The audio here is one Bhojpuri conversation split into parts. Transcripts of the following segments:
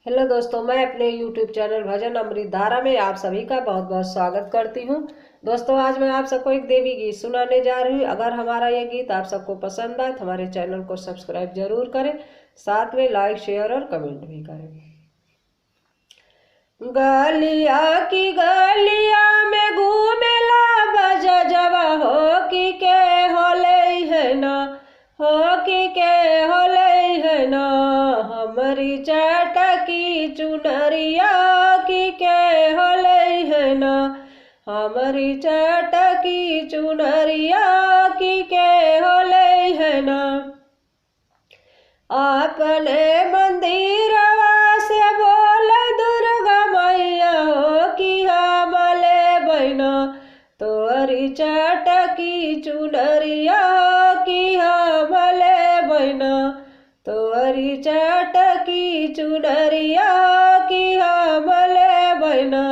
हेलो दोस्तों, मैं अपने YouTube चैनल भजन अमृत धारा में आप सभी का बहुत बहुत स्वागत करती हूँ। दोस्तों, आज मैं आप सबको एक देवी गीत सुनाने जा रही हूँ। अगर हमारा ये गीत आप सबको पसंद आए तो हमारे चैनल को सब्सक्राइब जरूर करें, साथ में लाइक शेयर और कमेंट भी करें। गलिया की गलिया में घूमेला बजा जवा हो के होले है ना, हो के होले है ना। हमारी चटकी चुनरिया के होले है ना, हमारी चटकी चुनरिया के होले है ना। अपने मंदिर से बोल दुर्गा मैया हो कि हमले बहना, तोरी चटकी चुनरिया कि हमले बहना, तोरी चटकी चुनरिया कि हमले बहना।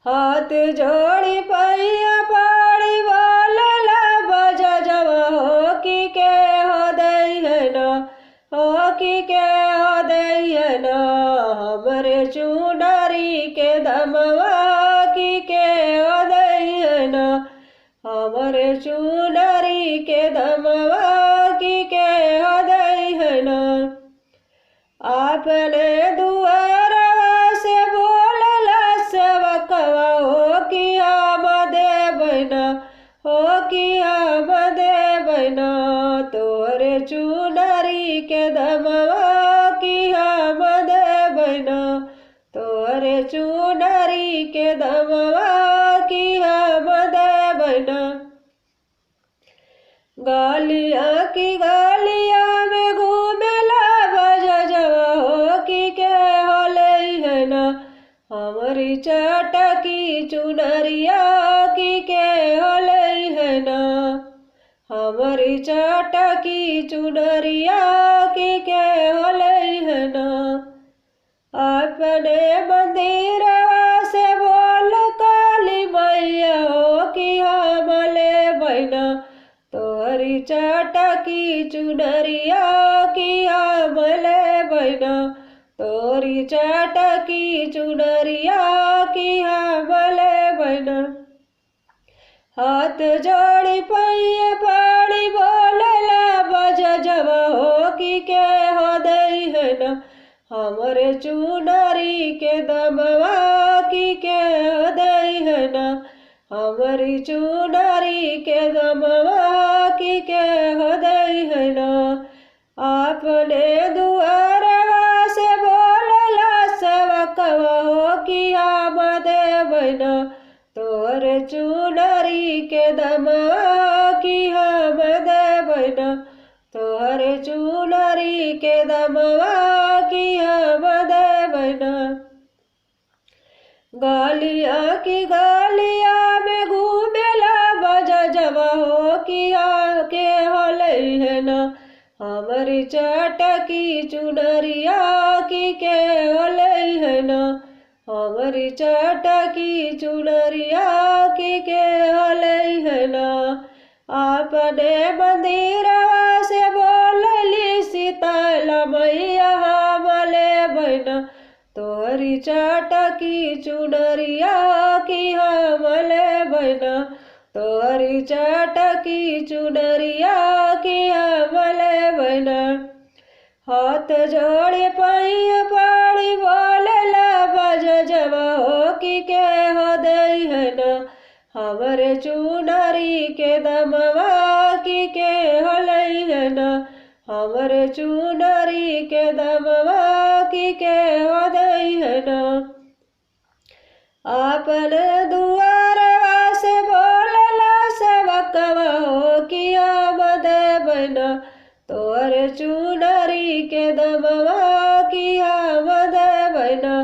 हाथ जोड़ी पैया पड़ी बोलला बजा जवा हो के हो दई है ना, हो के हो दई है ना। हमरे चुनरी के दमवा के हो दई है ना, हमरे चुनरी के दमवा के हो दई है ना। अपने दुआर से बोलला सेवकवा हो कि हम देवना, हो कि हम देवना। तोरे चुनरी के दमवा कि हम देवना, तोरे चुनरी के दमवा कि हम देवना। गालिया की गालिया में घूमेला बजा जवा हो के होले है ना, हमारी चटकी चुनरिया के होले है ना, हमारी चटकी चुनरिया के होले है ना। अपने मंदिर से बोल काली मैया हो कि हमले बहना, तोरी चटकी चुनरिया कि हमले बहना, तोरी चटकी चुनरिया कि हमले बहना। हाथ जोड़ी पैया पड़ी बोलला बजा जवा हो के हो दई है ना, हमरे चुनरी के दमवा के हो दई है ना, हमारी चुनरी के दमवा के हो दई है ना। अपने दुआर से बोलला सेवकवा हो कि हम देवना, तोरे चुनरी के दमवा कि हम देवना, तोरे चुनरी के दमवा कि हम देवना। गालिया की गालिया में घूमेला बजा जवा हो कि के होले है ना, हमारी चटकी चुनरिया के होले है ना, हमारी चटकी चुनरिया के होले है ना। अपने मंदिर से बोलली सीतला मैया हमले बहना, तोरी चटकी चुनरिया कि हमले बहना, तोरी चटकी चुनरिया कि हमले बहना। हाथ जोड़े पैया पड़ी बोलला बजा जवा हो के हो दई है ना, हमरे चुनरी के दमवा के होले है ना, हमरे चुनरी के दमवा के हो दई है ना। अपने दुआर से बोलला सेवकवा हो कि हम देवना, तोरे चुनरी के दमवा कि हम देवना,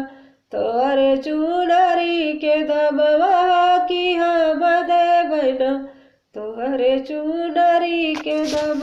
तोरे चुनरी के दमवा कि हम देवना, तोरे चुनरी के दम